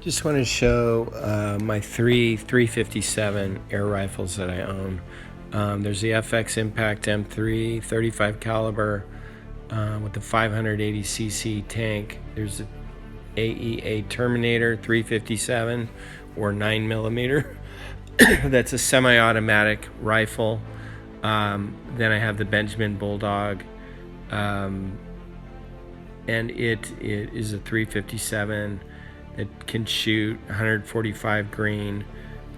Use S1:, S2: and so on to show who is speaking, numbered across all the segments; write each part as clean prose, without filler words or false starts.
S1: Just want to show my three 357 air rifles that I own. There's the FX Impact M3 35 caliber with the 580cc tank. There's the AEA Terminator 357 or 9mm. That's a semi-automatic rifle. Then I have the Benjamin Bulldog, and it is a 357 that can shoot 145 grain.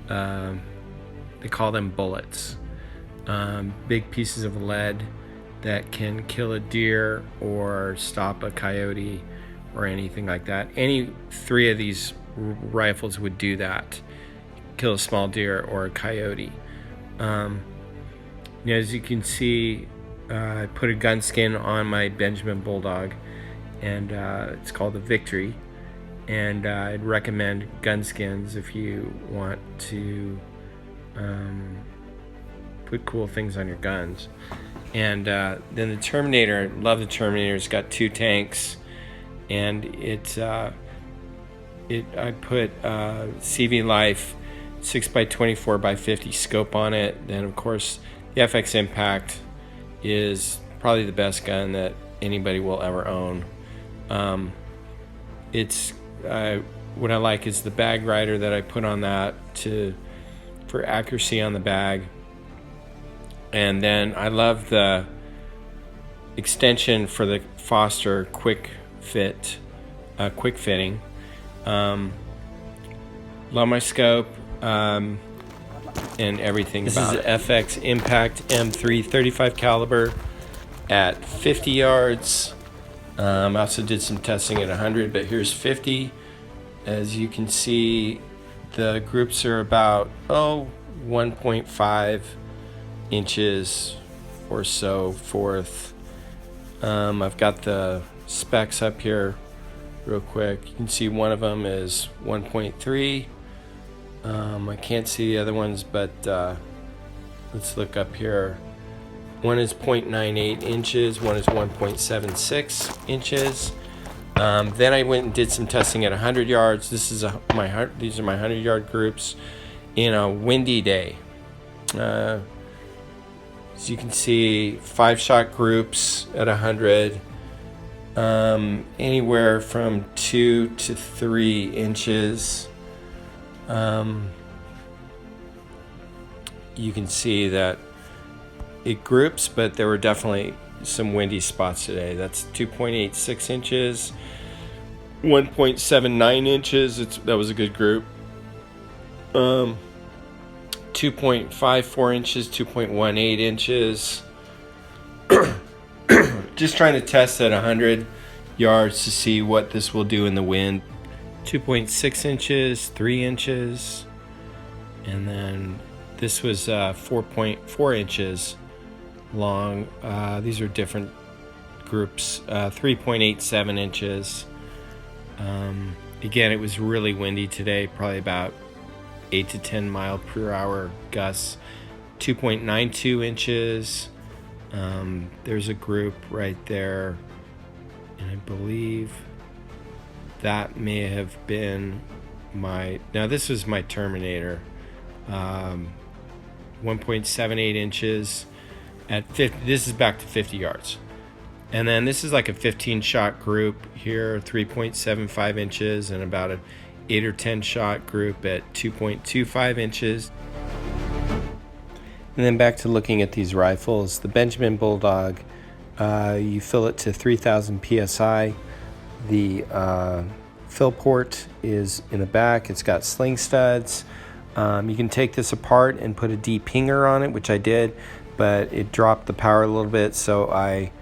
S1: They call them bullets. Big pieces of lead that can kill a deer or stop a coyote or anything like that. Any three of these rifles would do that. Kill a small deer or a coyote. As you can see, I put a gun skin on my Benjamin Bulldog, and it's called the Victory. And I'd recommend gun skins if you want to put cool things on your guns. And then the Terminator, I love the Terminator. It's got two tanks, and I put CV Life 6x24x50 scope on it. Then of course the FX Impact is probably the best gun that anybody will ever own. What I like is the bag rider that I put on that for accuracy on the bag. And then I love the extension for the Foster quick fitting. Love my scope and everything about it. This is FX Impact M3 35 caliber at 50 yards. I also did some testing at 100, but here's 50. As you can see, the groups are about 1.5 inches or so forth. I've got the specs up here real quick. You can see one of them is 1.3. I can't see the other ones, but let's look up here. One is 0.98 inches, one is 1.76 inches. Then I went and did some testing at 100 yards. These are my 100-yard groups in a windy day. As you can see, 5-shot groups at 100, anywhere from 2 to 3 inches. You can see that it groups, but there were definitely some windy spots today. That's 2.86 inches, 1.79 inches. That was a good group. 2.54 inches, 2.18 inches. Just trying to test at 100 yards to see what this will do in the wind. 2.6 inches, 3 inches, and then this was 4.4 inches long. These are different groups. 3.87 inches. Again, it was really windy today, probably about 8 to 10 mile per hour gusts. 2.92 inches. There's a group right there, and I believe that may have been this was my Terminator. 1.78 inches at 50. This is back to 50 yards. And then this is like a 15-shot group here, 3.75 inches, and about an 8 or 10-shot group at 2.25 inches. And then back to looking at these rifles. The Benjamin Bulldog, you fill it to 3,000 psi. The fill port is in the back. It's got sling studs. You can take this apart and put a de-pinger on it, which I did, but it dropped the power a little bit, so I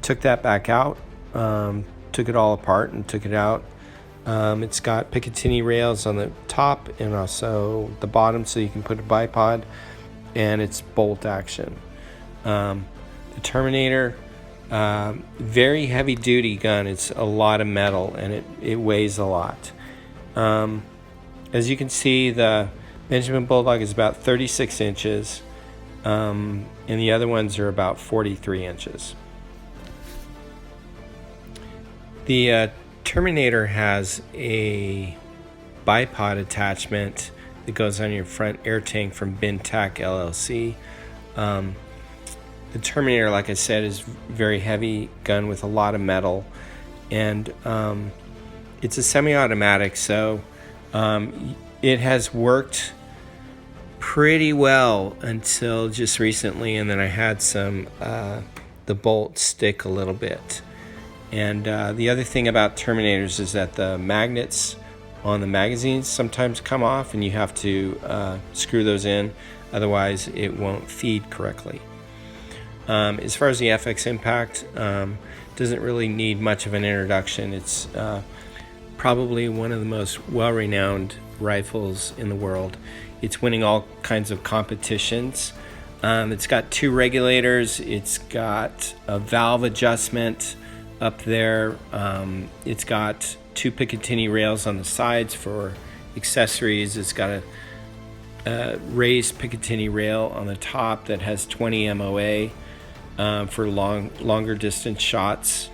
S1: took that back out, took it all apart and took it out. It's got Picatinny rails on the top and also the bottom, so you can put a bipod, and it's bolt action. The Terminator, very heavy duty gun. It's a lot of metal, and it weighs a lot. As you can see, the Benjamin Bulldog is about 36 inches, and the other ones are about 43 inches. The Terminator has a bipod attachment that goes on your front air tank from Bin Tac LLC. The Terminator, like I said, is very heavy gun with a lot of metal, and it's a semi-automatic, so it has worked pretty well until just recently, and then I had the bolt stick a little bit. And the other thing about Terminators is that the magnets on the magazines sometimes come off, and you have to screw those in, otherwise it won't feed correctly. As far as the FX Impact, doesn't really need much of an introduction. It's probably one of the most well-renowned rifles in the world. It's winning all kinds of competitions. It's got 2 regulators. It's got a valve adjustment up there. It's got 2 Picatinny rails on the sides for accessories. It's got a raised Picatinny rail on the top that has 20 MOA for longer distance shots.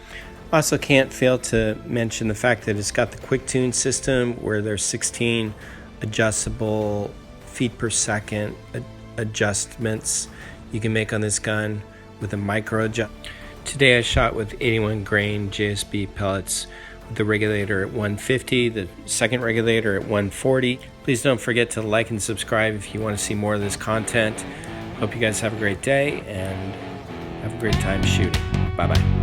S1: Also can't fail to mention the fact that it's got the quick tune system where there's 16 adjustable feet per second adjustments you can make on this gun with a micro adjust. Today I shot with 81 grain JSB pellets with the regulator at 150, the second regulator at 140. Please don't forget to like and subscribe if you want to see more of this content. Hope you guys have a great day and have a great time shooting. Bye-bye.